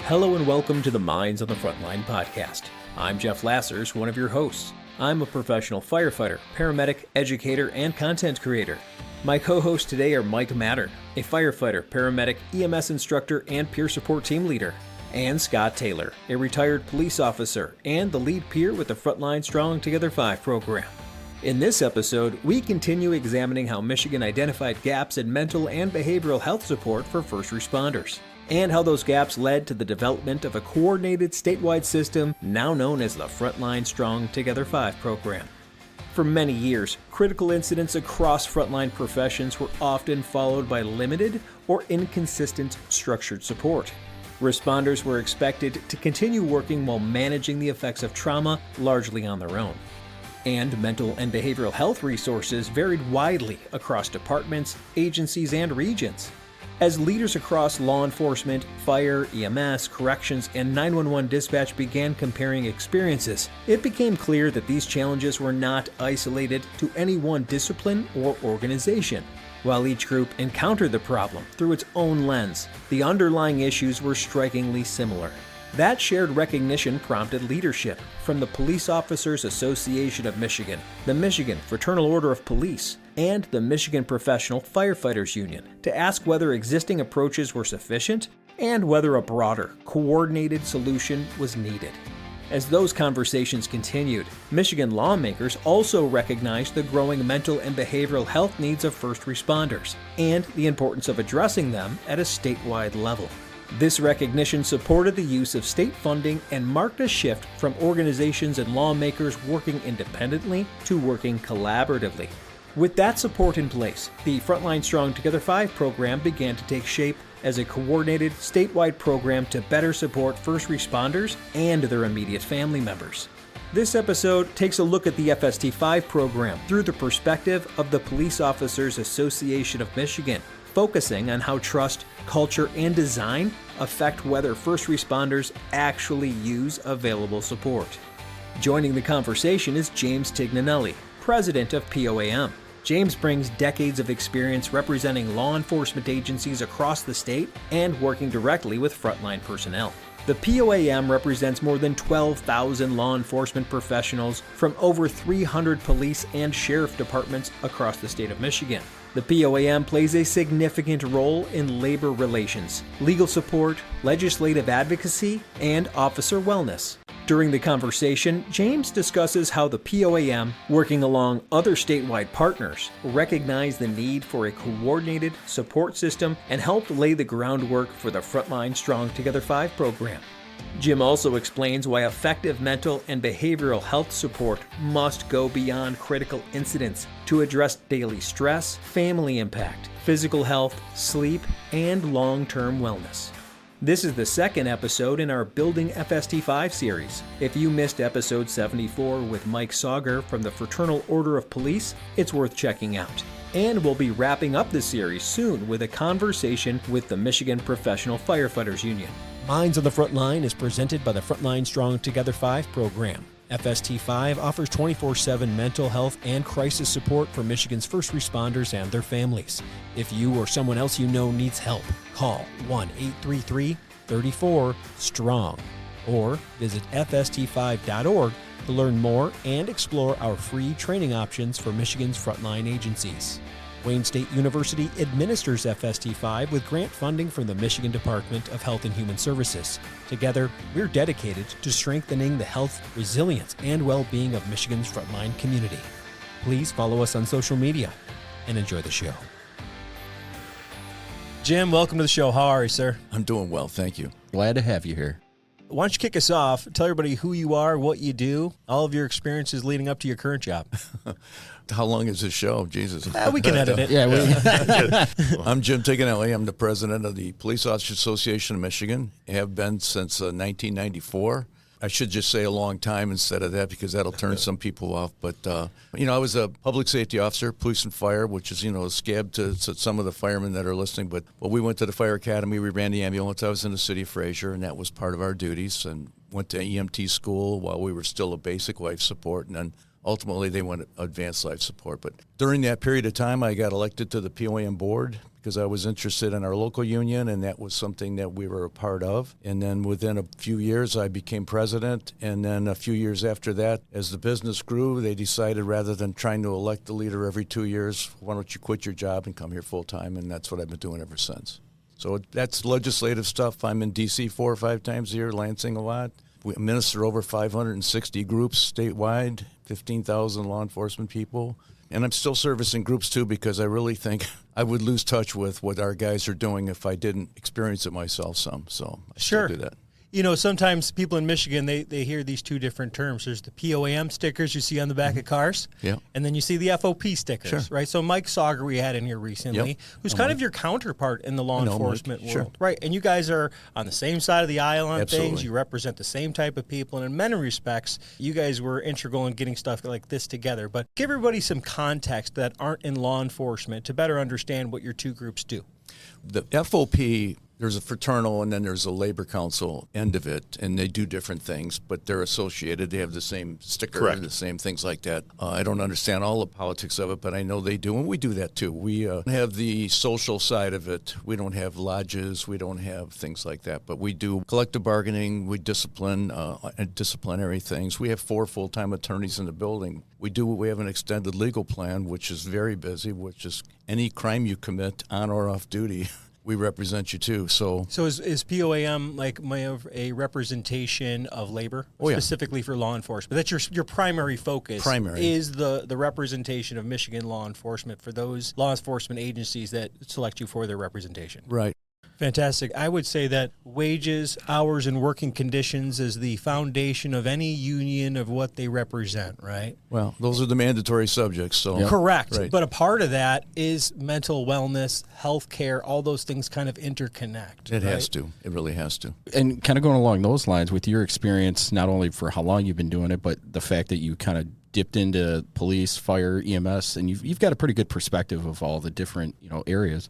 Hello and welcome to the Minds on the Frontline podcast. I'm Jeff Lassers, one of your hosts. I'm a professional firefighter, paramedic, educator, and content creator. My co-hosts today are Mike Mattern, a firefighter, paramedic, EMS instructor, and peer support team leader, and Scott Taylor, a retired police officer and the lead peer with the Frontline Strong Together 5 program. In this episode, we continue examining how Michigan identified gaps in mental and behavioral health support for first responders, and how those gaps led to the development of a coordinated statewide system now known as the Frontline Strong Together 5 program. For many years, critical incidents across frontline professions were often followed by limited or inconsistent structured support. Responders were expected to continue working while managing the effects of trauma largely on their own. And mental and behavioral health resources varied widely across departments, agencies, and regions. As leaders across law enforcement, fire, EMS, corrections, and 911 dispatch began comparing experiences, it became clear that these challenges were not isolated to any one discipline or organization. While each group encountered the problem through its own lens, the underlying issues were strikingly similar. That shared recognition prompted leadership from the Police Officers Association of Michigan, the Michigan Fraternal Order of Police, and the Michigan Professional Firefighters Union to ask whether existing approaches were sufficient and whether a broader, coordinated solution was needed. As those conversations continued, Michigan lawmakers also recognized the growing mental and behavioral health needs of first responders and the importance of addressing them at a statewide level. This recognition supported the use of state funding and marked a shift from organizations and lawmakers working independently to working collaboratively. With that support in place, the Frontline Strong Together 5 program began to take shape as a coordinated statewide program to better support first responders and their immediate family members. This episode takes a look at the FST5 program through the perspective of the Police Officers Association of Michigan, focusing on how trust, culture, and design affect whether first responders actually use available support. Joining the conversation is James Tignanelli, president of POAM. James brings decades of experience representing law enforcement agencies across the state and working directly with frontline personnel. The POAM represents more than 12,000 law enforcement professionals from over 300 police and sheriff departments across the state of Michigan. The POAM plays a significant role in labor relations, legal support, legislative advocacy, and officer wellness. During the conversation, James discusses how the POAM, working along other statewide partners, recognized the need for a coordinated support system and helped lay the groundwork for the Frontline Strong Together 5 program. Jim also explains why effective mental and behavioral health support must go beyond critical incidents to address daily stress, family impact, physical health, sleep, and long-term wellness. This is the second episode in our Building FST5 series. If you missed episode 74 with Mike Sauger from the Fraternal Order of Police, it's worth checking out. And we'll be wrapping up the series soon with a conversation with the Michigan Professional Firefighters Union. Minds on the Frontline is presented by the Frontline Strong Together 5 program. FST5 offers 24/7 mental health and crisis support for Michigan's first responders and their families. If you or someone else you know needs help, call 1-833-34-STRONG or visit fst5.org to learn more and explore our free training options for Michigan's frontline agencies. Wayne State University administers FST5 with grant funding from the Michigan Department of Health and Human Services. Together, we're dedicated to strengthening the health, resilience, and well-being of Michigan's frontline community. Please follow us on social media and enjoy the show. Jim, welcome to the show. How are you, sir? I'm doing well, thank you. Glad to have you here. Why don't you kick us off? Tell everybody who you are, what you do, all of your experiences leading up to your current job. How long is this show? Jesus. We can edit it. Yeah, I'm Jim Tignanelli. I'm the president of the Police Officers Association of Michigan. I have been since 1994. I should just say a long time instead of that because that'll turn some people off. But, I was a public safety officer, police and fire, which is, a scab to some of the firemen that are listening. But we went to the fire academy. We ran the ambulance. I was in the city of Fraser, and that was part of our duties. And went to EMT school while we were still a basic life support. And then ultimately they want advanced life support. But during that period of time, I got elected to the POAM board because I was interested in our local union, and that was something that we were a part of. And then within a few years, I became president. And then a few years after that, as the business grew, they decided rather than trying to elect the leader every 2 years, why don't you quit your job and come here full time? And that's what I've been doing ever since. So that's legislative stuff. I'm in D.C. 4 or 5 times a year, Lansing a lot. We administer over 560 groups statewide, 15,000 law enforcement people. And I'm still servicing groups, too, because I really think I would lose touch with what our guys are doing if I didn't experience it myself some. So I still do that. You know, sometimes people in Michigan, they hear these two different terms. There's the POAM stickers you see on the back of cars, and then you see the FOP stickers, right? So Mike Sauger we had in here recently, who's kind of your counterpart in the law enforcement world, right? And you guys are on the same side of the aisle on things. You represent the same type of people, and in many respects, you guys were integral in getting stuff like this together. But give everybody some context that aren't in law enforcement to better understand what your two groups do. The FOP, there's a fraternal and then there's a labor council end of it, and they do different things, but they're associated. They have the same sticker, the same things like that. I don't understand all the politics of it, but I know they do, and we do that too. We have the social side of it. We don't have lodges. We don't have things like that, but we do collective bargaining. We discipline, disciplinary things. We have 4 full-time attorneys in the building. We have an extended legal plan, which is very busy, which is any crime you commit on or off duty, we represent you too. So is POAM like a representation of labor specifically for law enforcement? That's your primary focus. Is the representation of Michigan law enforcement for those law enforcement agencies that select you for their representation. Right. Fantastic. I would say that wages, hours, and working conditions is the foundation of any union of what they represent, right? Well, those are the mandatory subjects. So Correct. Right. But a part of that is mental wellness, health care, all those things kind of interconnect. It has to. It really has to. And kind of going along those lines with your experience, not only for how long you've been doing it, but the fact that you kind of dipped into police, fire, EMS, and you've got a pretty good perspective of all the different areas.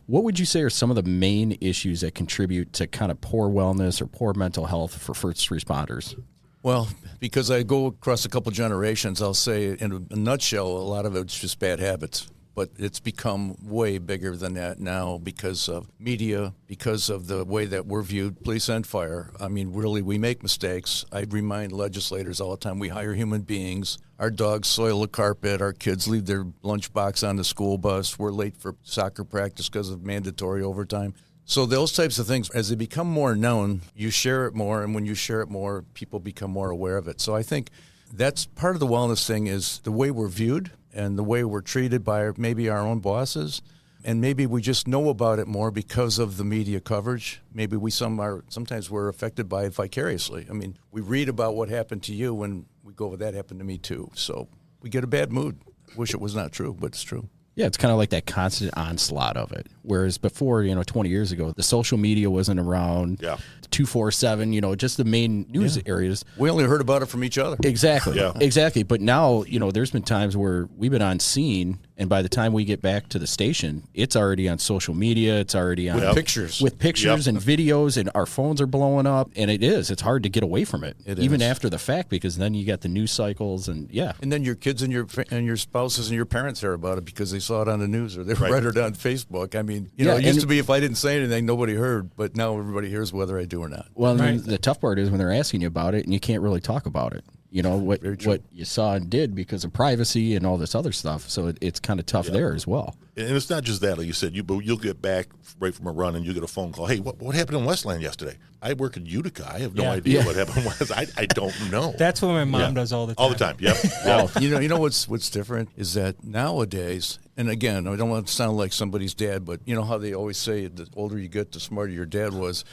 What would you say are some of the main issues that contribute to kind of poor wellness or poor mental health for first responders? Well, because I go across a couple generations, I'll say in a nutshell, a lot of it's just bad habits. But it's become way bigger than that now because of media, because of the way that we're viewed, police and fire. I mean, really, we make mistakes. I remind legislators all the time, we hire human beings. Our dogs soil the carpet. Our kids leave their lunchbox on the school bus. We're late for soccer practice because of mandatory overtime. So those types of things, as they become more known, you share it more. And when you share it more, people become more aware of it. So I think that's part of the wellness thing is the way we're viewed and the way we're treated by maybe our own bosses. And maybe we just know about it more because of the media coverage. Maybe sometimes we're affected by it vicariously. I mean, we read about what happened to you when we go, well, that happened to me too. So we get a bad mood. Wish it was not true, but it's true. Yeah, it's kind of like that constant onslaught of it. Whereas before, 20 years ago, the social media wasn't around. Yeah. 247, just the main news areas. We only heard about it from each other. Exactly. Yeah. Exactly. But now, there's been times where we've been on scene, and by the time we get back to the station, it's already on social media. It's already on pictures. With pictures and videos, and our phones are blowing up. And it's hard to get away from it, even after the fact, because then you got the news cycles and And then your kids and your spouses and your parents hear about it because they saw it on the news or they read it on Facebook. I mean, it used to be if I didn't say anything, nobody heard, but now everybody hears whether I do or not. Well, the tough part is when they're asking you about it and you can't really talk about it. What you saw and did because of privacy and all this other stuff. So it's kind of tough there as well. And it's not just that, like you said, you'll get back right from a run and you get a phone call. Hey, what happened in Westland yesterday? I work in Utica. I have no idea what happened. I don't know. That's what my mom does all the time. All the time, yep. Well, you know what's different is that nowadays, and again, I don't want to sound like somebody's dad, but you know how they always say the older you get, the smarter your dad was.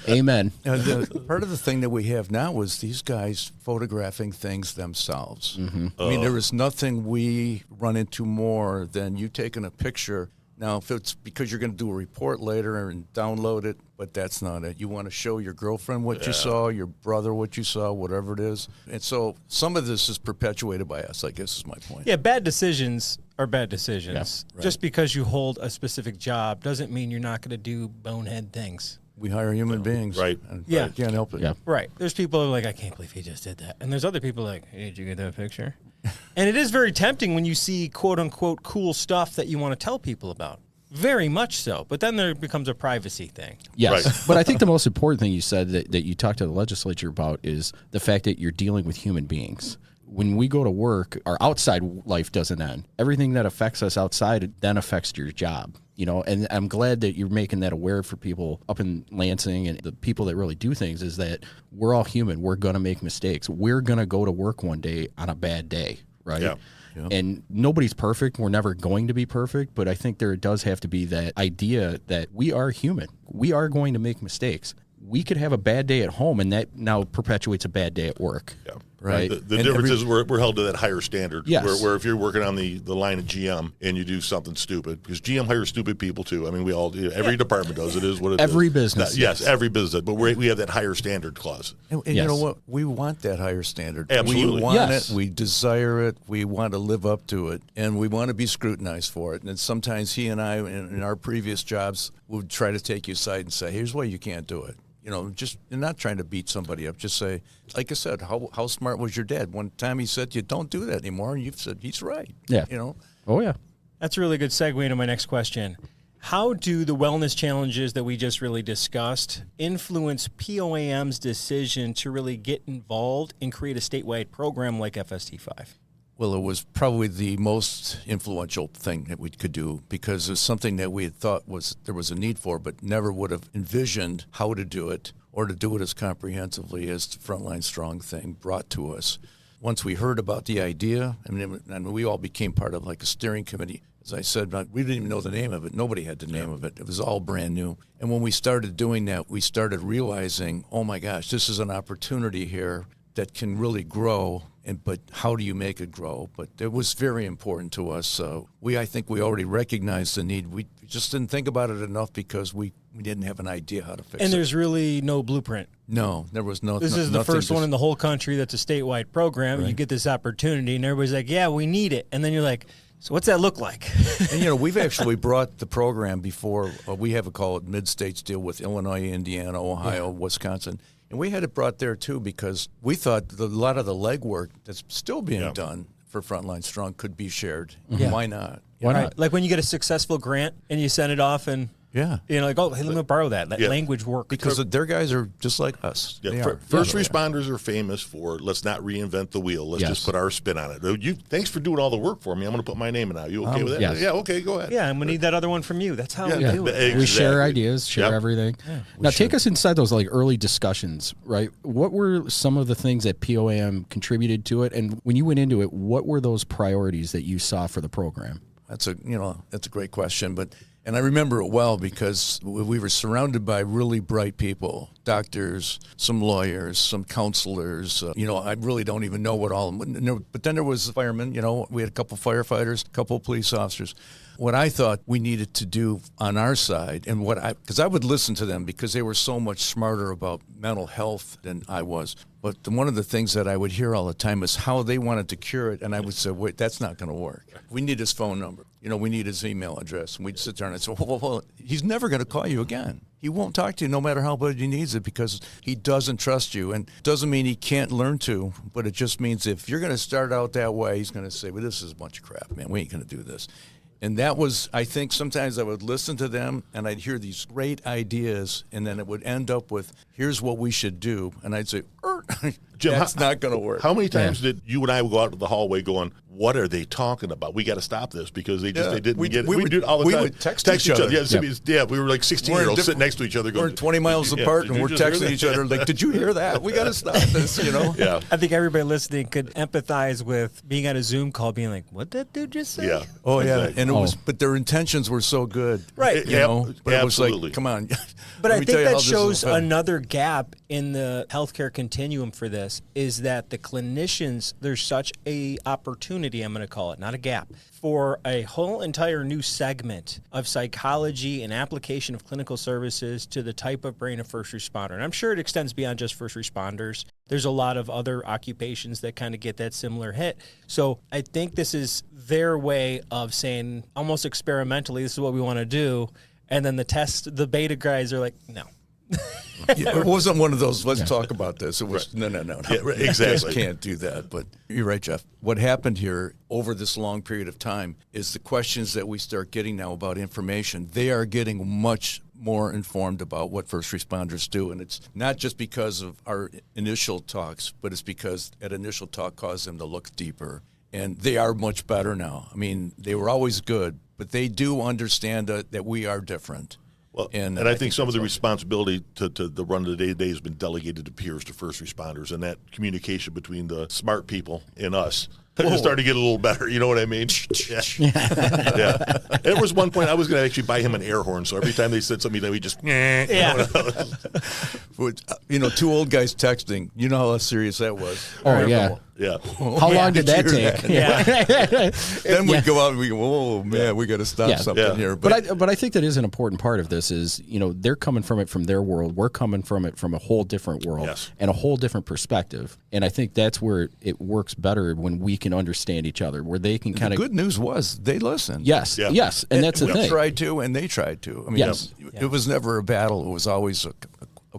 Amen. Part of the thing that we have now is these guys photographing things themselves. Mm-hmm. I mean, there is nothing we run into more than you taking a picture. Now, if it's because you're going to do a report later and download it, but that's not it. You want to show your girlfriend what you saw, your brother what you saw, whatever it is. And so some of this is perpetuated by us, I guess is my point. Yeah, bad decisions are bad decisions. Yeah, right. Just because you hold a specific job doesn't mean you're not going to do bonehead things. We hire human beings. Right. And Yeah. can't help it. Yeah. Right. There's people who are like, I can't believe he just did that. And there's other people like, hey, did you get that picture? And it is very tempting when you see quote unquote cool stuff that you want to tell people about. Very much so. But then there becomes a privacy thing. Yes. Right. But I think the most important thing you said that you talked to the legislature about is the fact that you're dealing with human beings. When we go to work, our outside life doesn't end. Everything that affects us outside then affects your job. And I'm glad that you're making that aware for people up in Lansing and the people that really do things is that we're all human. We're going to make mistakes. We're going to go to work one day on a bad day, right? Yeah. Yep. And nobody's perfect. We're never going to be perfect. But I think there does have to be that idea that we are human. We are going to make mistakes. We could have a bad day at home, and that now perpetuates a bad day at work. Yeah. Right. The difference is we're held to that higher standard. Yes. Where if you're working on the line at GM and you do something stupid, because GM hires stupid people too. I mean, we all do. Every department does. It is what it is. Every business. Yes, every business. But we have that higher standard clause. And Yes. you know what? We want that higher standard. Absolutely. We want Yes. it. We desire it. We want to live up to it. And we want to be scrutinized for it. And sometimes he and I, in our previous jobs, would try to take you aside and say, here's why you can't do it. Just you're not trying to beat somebody up. Just say, like I said, how smart was your dad? One time he said, you don't do that anymore. And you've said, he's right. Yeah. Oh, yeah. That's a really good segue into my next question. How do the wellness challenges that we just really discussed influence POAM's decision to really get involved and create a statewide program like FST5? Well, it was probably the most influential thing that we could do because it's something that we had thought there was a need for, but never would have envisioned how to do it or to do it as comprehensively as the Frontline Strong thing brought to us. Once we heard about the idea, and we all became part of like a steering committee. As I said, we didn't even know the name of it. Nobody had the name of it. It was all brand new. And when we started doing that, we started realizing, oh my gosh, this is an opportunity here that can really grow. But how do you make it grow? But it was very important to us. I think we already recognized the need. We just didn't think about it enough because we didn't have an idea how to fix it. And there's really no blueprint. No, there was no. This is the first one in the whole country that's a statewide program. Right. You get this opportunity, and everybody's like, yeah, we need it. And then you're like, so what's that look like? And, we've actually brought the program before. We have called Mid-States deal with Illinois, Indiana, Ohio, Wisconsin. And we had it brought there, too, because we thought a lot of the legwork that's still being done for Frontline Strong could be shared. Yeah. Why not? Why not? Like when you get a successful grant and you send it off and, like, oh, hey, let me borrow that. That language work. Because their guys are just like us. Yeah. First responders are famous for let's not reinvent the wheel. Let's just put our spin on it. Thanks for doing all the work for me. I'm going to put my name in now. You okay with that? Yes. Yeah, okay, go ahead. Yeah, I'm going to need that other one from you. That's how we do it. Exactly. We share ideas, share everything. Yeah, now, take us inside those like early discussions, right? What were some of the things that POAM contributed to it? And when you went into it, what were those priorities that you saw for the program? That's a great question, and I remember it well because we were surrounded by really bright people, doctors, some lawyers, some counselors. I really don't even know what all of them. But then there was firemen. We had a couple firefighters, a couple police officers. What I thought we needed to do on our side, and because I would listen to them because they were so much smarter about mental health than I was. But one of the things that I would hear all the time is how they wanted to cure it, and I would say, wait, that's not going to work. We need his phone number. We need his email address. And we'd sit there and I'd say, well, he's never going to call you again. He won't talk to you no matter how bad he needs it because he doesn't trust you. And it doesn't mean he can't learn to, but it just means if you're going to start out that way, he's going to say, well, this is a bunch of crap, man. We ain't going to do this. And that was, I think sometimes I would listen to them and I'd hear these great ideas and then it would end up with, here's what we should do. And I'd say, Jim, that's not going to work. How many times did you and I go out to the hallway going, what are they talking about? We got to stop this because they didn't get it. We do it all the time. We would text each other. Yeah, we were like 16-year-olds sitting next to each other going, we're 20 miles apart and we're texting each other like, did you hear that? We got to stop this, Yeah. I think everybody listening could empathize with being on a Zoom call being like, what did that dude just say? Yeah. Oh, yeah. And it was, but their intentions were so good. Right. But it was like, come on. But I think that shows another gap in the healthcare continuum for this is that the clinicians, there's such a opportunity, I'm going to call it, not a gap, for a whole entire new segment of psychology and application of clinical services to the type of brain of first responder. And I'm sure it extends beyond just first responders. There's a lot of other occupations that kind of get that similar hit. So I think this is their way of saying almost experimentally, this is what we want to do. And then the beta guys are like, no. It wasn't one of those, let's talk about this. It was, no. Yeah, exactly. You can't do that. But you're right, Jeff. What happened here over this long period of time is the questions that we start getting now about information, they are getting much more informed about what first responders do. And it's not just because of our initial talks, but it's because that initial talk caused them to look deeper. And they are much better now. I mean, they were always good, but they do understand that we are different. Well, and I think some of the responsibility to the run of the day-to-day has been delegated to peers, to first responders, and that communication between the smart people and us is starting to get a little better. You know what I mean? Yeah. There was one point I was going to actually buy him an air horn, so every time they said something, we just two old guys texting. You know how serious that was. Oh, yeah. Yeah. How long did that take? Yeah. Then we go out and we go, oh man, we got to stop something here. But I think that is an important part of this is, they're coming from it from their world. We're coming from it from a whole different world and a whole different perspective. And I think that's where it works better when we can understand each other, where they can kind of. The good news was they listened. Yes. And that's the thing. We tried to, and they tried to. I mean, it was never a battle. It was always a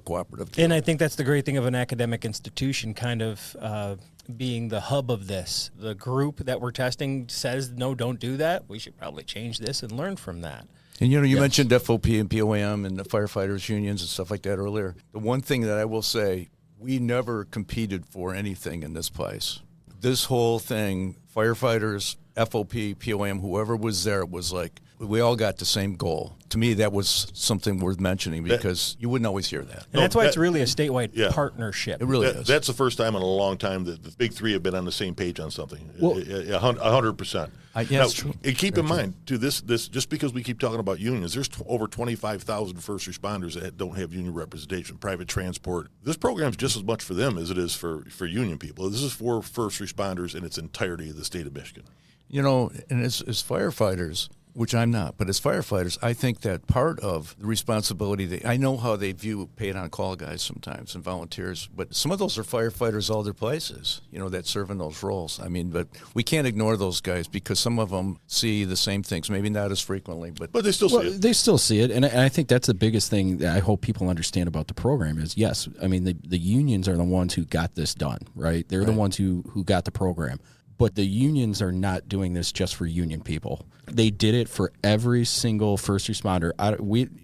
cooperative deal. And I think that's the great thing of an academic institution kind of being the hub of this. The group that we're testing says, no, don't do that. We should probably change this and learn from that. And, you mentioned FOP and POAM and the firefighters unions and stuff like that earlier. The one thing that I will say, we never competed for anything in this place. This whole thing, firefighters, FOP, POAM, whoever was there, was like, we all got the same goal. To me, that was something worth mentioning because you wouldn't always hear that. And that's why it's really a statewide partnership. It really is. That's the first time in a long time that the big three have been on the same page on something. 100%. That's true. And keep in mind, too, this just because we keep talking about unions, there's over 25,000 first responders that don't have union representation, private transport. This program is just as much for them as it is for union people. This is for first responders in its entirety of the state of Michigan. And as firefighters, which I'm not, but as firefighters, I think that part of the responsibility, I know how they view paid-on-call guys sometimes and volunteers, but some of those are firefighters other places, that serve in those roles. I mean, but we can't ignore those guys because some of them see the same things, maybe not as frequently, but they still see it. They still see it, and I think that's the biggest thing that I hope people understand about the program is, yes, I mean, the unions are the ones who got this done, right? They're the ones who got the program. But the unions are not doing this just for union people. They did it for every single first responder.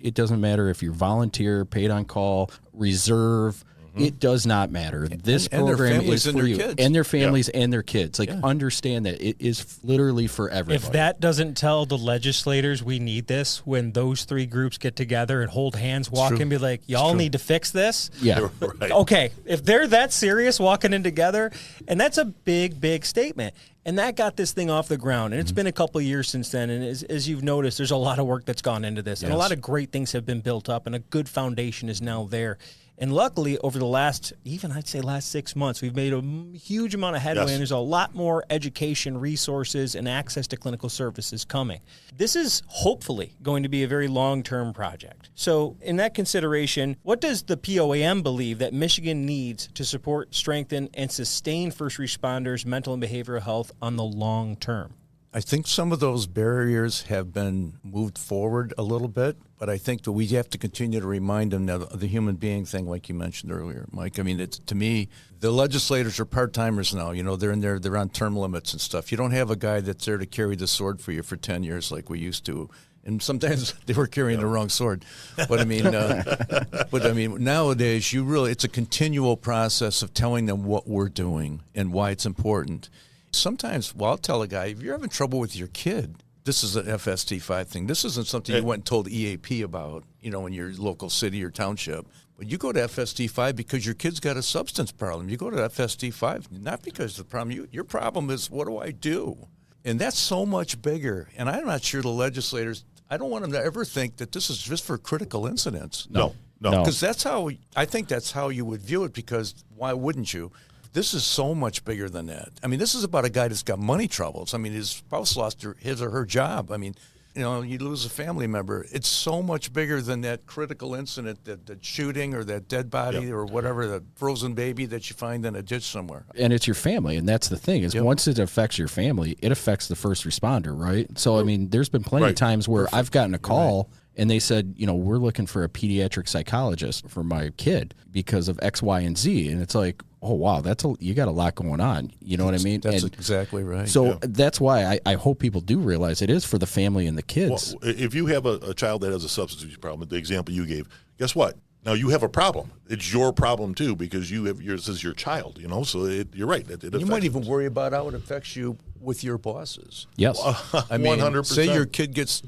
It doesn't matter if you're volunteer, paid on call, reserve. It does not matter. This program is for you and their families and their kids. Understand that it is literally for everybody. If that doesn't tell the legislators we need this, when those three groups get together and hold hands, walk and be like, y'all need to fix this. Yeah. Right. Okay. If they're that serious walking in together, and that's a big, big statement. And that got this thing off the ground. And it's been a couple of years since then. And as you've noticed, there's a lot of work that's gone into this. And a lot of great things have been built up, and a good foundation is now there. And luckily, over the last 6 months, we've made a huge amount of headway, and there's a lot more education, resources, and access to clinical services coming. This is hopefully going to be a very long-term project. So in that consideration, what does the POAM believe that Michigan needs to support, strengthen, and sustain first responders' mental and behavioral health on the long term? I think some of those barriers have been moved forward a little bit, but I think that we have to continue to remind them of the human being thing, like you mentioned earlier, Mike. I mean, to me, the legislators are part-timers now. They're on term limits and stuff. You don't have a guy that's there to carry the sword for you for 10 years like we used to. And sometimes they were carrying the wrong sword. But I mean, nowadays, it's a continual process of telling them what we're doing and why it's important. Sometimes, I'll tell a guy, if you're having trouble with your kid, this is an FST5 thing. This isn't something you went and told EAP about, in your local city or township. But you go to FST5 because your kid's got a substance problem. You go to FST5 not because of the problem. Your problem is, what do I do? And that's so much bigger. And I'm not sure the legislators, I don't want them to ever think that this is just for critical incidents. No. Because I think that's how you would view it, because why wouldn't you? This is so much bigger than that. I mean, this is about a guy that's got money troubles. I mean, his spouse lost his or her job. I mean, you lose a family member. It's so much bigger than that critical incident, that shooting or that dead body or whatever, the frozen baby that you find in a ditch somewhere. And it's your family, and that's the thing, is once it affects your family, it affects the first responder, right? So, I mean, there's been plenty of times where I've gotten a call, And they said, we're looking for a pediatric psychologist for my kid because of X, Y, and Z. And it's like, oh, wow, you got a lot going on. You know what I mean? That's exactly right. So that's why I hope people do realize it is for the family and the kids. Well, if you have a child that has a substance abuse problem, the example you gave, guess what? Now you have a problem. It's your problem too because this is your child. So you're right. You might even worry about how it affects you with your bosses. Yes, I mean, 100%. Say your kid gets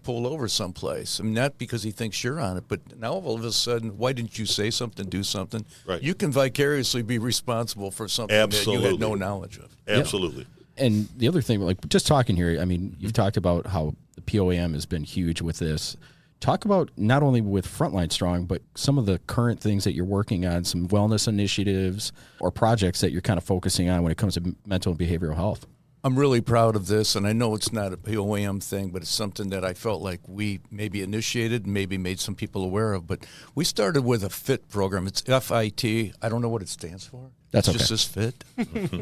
pulled over someplace. I mean, not because he thinks you're on it, but now all of a sudden, why didn't you say something, do something? Right. You can vicariously be responsible for something that you had no knowledge of. Absolutely. Yeah. And the other thing, like just talking here, I mean, you've talked about how the POAM has been huge with this. Talk about not only with Frontline Strong, but some of the current things that you're working on, some wellness initiatives or projects that you're kind of focusing on when it comes to mental and behavioral health. I'm really proud of this, and I know it's not a POAM thing, but it's something that I felt like we maybe initiated, maybe made some people aware of. But we started with a FIT program. It's FIT. I don't know what it stands for. That's it okay. Just says FIT.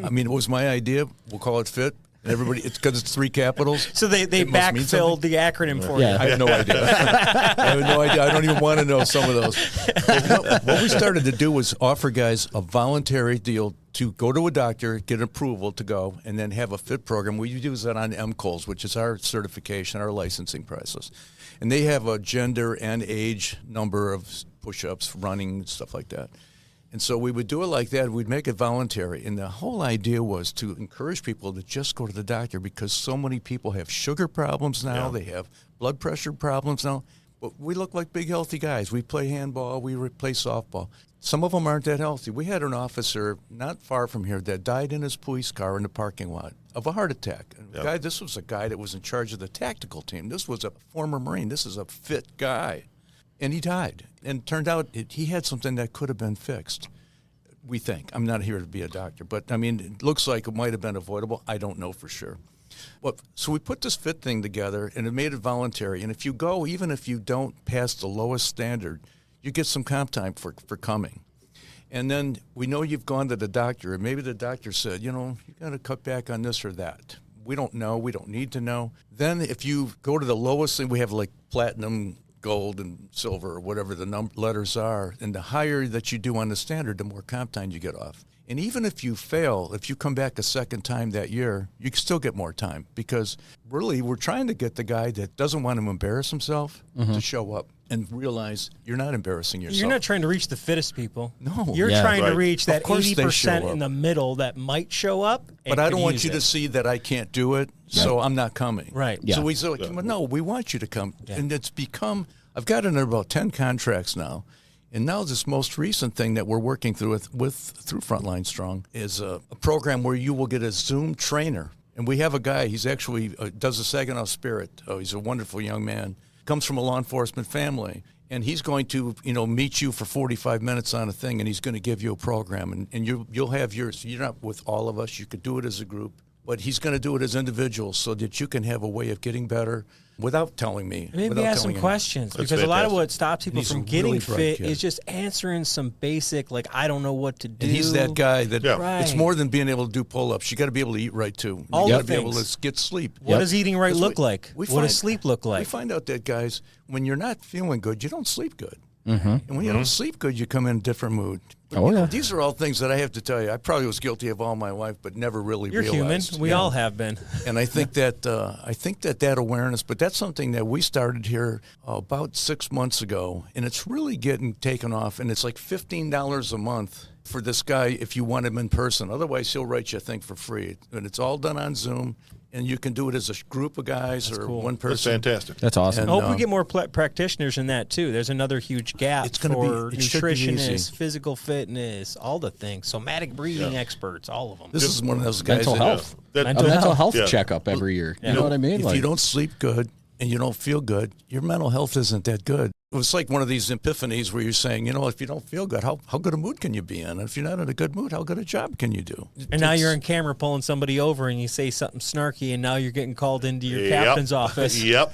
I mean, it was my idea. We'll call it FIT. Everybody, it's because it's 3 capitals. So they backfilled the acronym for you. I have no idea. I have no idea. I don't even want to know some of those. What we started to do was offer guys a voluntary deal to go to a doctor, get approval to go, and then have a FIT program. We use that on MCOLS, which is our certification, our licensing process. And they have a gender and age number of push-ups, running, stuff like that. And so we would do it like that. We'd make it voluntary. And the whole idea was to encourage people to just go to the doctor because so many people have sugar problems now. Yeah. They have blood pressure problems now. But we look like big, healthy guys. We play handball. We play softball. Some of them aren't that healthy. We had an officer not far from here that died in his police car in the parking lot of a heart attack. Yep. This was a guy that was in charge of the tactical team. This was a former Marine. This is a fit guy. And he died. And it turned out he had something that could have been fixed, we think. I'm not here to be a doctor, but, I mean, it looks like it might have been avoidable. I don't know for sure. So we put this FIT thing together, and it made it voluntary. And if you go, even if you don't pass the lowest standard, you get some comp time for coming. And then we know you've gone to the doctor, and maybe the doctor said, you got to cut back on this or that. We don't know. We don't need to know. Then if you go to the lowest thing, we have like platinum, gold, and silver, or whatever the letters are, and the higher that you do on the standard, the more comp time you get off. And even if you fail, if you come back a second time that year, you can still get more time because really we're trying to get the guy that doesn't want to embarrass himself to show up and realize you're not embarrassing yourself. You're not trying to reach the fittest people. No. You're trying to reach that 80% in the middle that might show up. But I don't want you to see that I can't do it, so I'm not coming. Right. Yeah. So we said, no, we want you to come. Yeah. And it's become, I've gotten about 10 contracts now. And now this most recent thing that we're working through through Frontline Strong is a program where you will get a Zoom trainer. And we have a guy, he's actually does the Saginaw Spirit. Oh, he's a wonderful young man. Comes from a law enforcement family. And he's going to, meet you for 45 minutes on a thing, and he's going to give you a program. And you'll have yours. You're not with all of us. You could do it as a group. But he's going to do it as individuals so that you can have a way of getting better without telling me. Maybe ask some questions because a lot of what stops people from getting fit is just answering some basic, like, I don't know what to do. And he's that guy that it's more than being able to do pull-ups. You got to be able to eat right, too. You got to be able to get sleep. What does eating right look like? What does sleep look like? We find out that, guys, when you're not feeling good, you don't sleep good. Mm-hmm. And when you don't sleep good, you come in a different mood. But, these are all things that I have to tell you. I probably was guilty of all my life, but never really realized. You're human. We all have been. And I think that awareness, but that's something that we started here about 6 months ago, and it's really getting taken off. And it's like $15 a month for this guy if you want him in person. Otherwise, he'll write you a thing for free. And it's all done on Zoom. And you can do it as a group of guys one person. That's fantastic. That's awesome. And I hope we get more practitioners in that, too. There's another huge gap for nutritionists, physical fitness, all the things, somatic breathing experts, all of them. This is one of those guys. Mental health. A mental health checkup every year. You know what I mean? If you don't sleep good and you don't feel good, your mental health isn't that good. was like one of these epiphanies where you're saying, if you don't feel good, how good a mood can you be in? And if you're not in a good mood, how good a job can you do? And now you're on camera pulling somebody over and you say something snarky, and now you're getting called into your captain's office. Yep.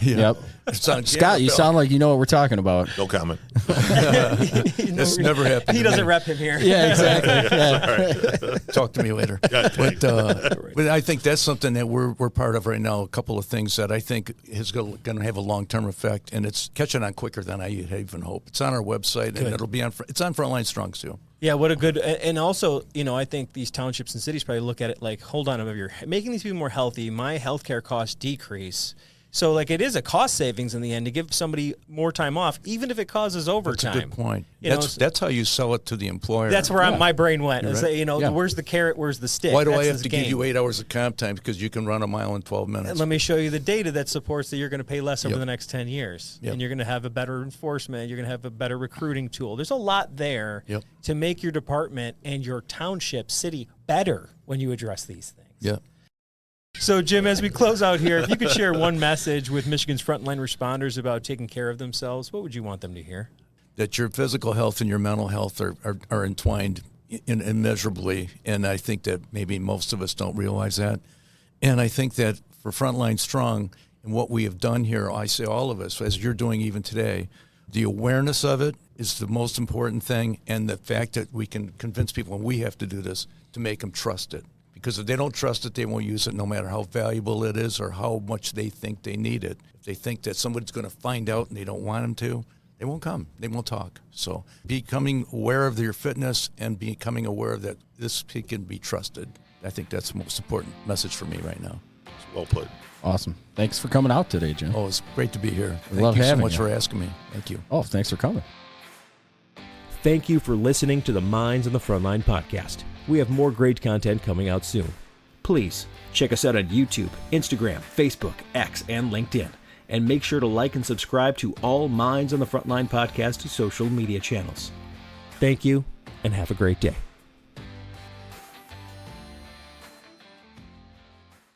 Scott, you sound like you know what we're talking about. No comment. That's never happened. He doesn't rep him here. Yeah, exactly. Talk to me later. But I think that's something that we're part of right now. A couple of things that I think is going to have a long-term effect, and it's catching on quicker than I even hope. It's on our website, and it'll be it's on Frontline Strong too. Yeah, what a good, and also, I think these townships and cities probably look at it like, hold on, if you're making these people more healthy, my healthcare costs decrease. So, it is a cost savings in the end to give somebody more time off, even if it causes overtime. That's a good point. That's how you sell it to the employer. That's where my brain went. Right. Say, where's the carrot, where's the stick? Why do I have to give you 8 hours of comp time because you can run a mile in 12 minutes? And let me show you the data that supports that you're going to pay less over the next 10 years. And you're going to have a better enforcement. You're going to have a better recruiting tool. There's a lot there to make your department and your township, city better when you address these things. Yeah. So, Jim, as we close out here, if you could share one message with Michigan's frontline responders about taking care of themselves, what would you want them to hear? That your physical health and your mental health are entwined immeasurably, and I think that maybe most of us don't realize that. And I think that for Frontline Strong and what we have done here, I say all of us, as you're doing even today, the awareness of it is the most important thing, and the fact that we can convince people, and we have to do this, to make them trust it. Because if they don't trust it, they won't use it no matter how valuable it is or how much they think they need it. If they think that somebody's going to find out and they don't want them to, they won't come. They won't talk. So becoming aware of your fitness and becoming aware that this can be trusted. I think that's the most important message for me right now. Well put. Awesome. Thanks for coming out today, Jim. Oh, it's great to be here. Love Thank you so having much you. for asking me. Thank you. Oh, thanks for coming. Thank you for listening to the Minds on the Frontline podcast. We have more great content coming out soon. Please check us out on YouTube, Instagram, Facebook, X, and LinkedIn. And make sure to like and subscribe to all Minds on the Frontline podcast social media channels. Thank you, and have a great day.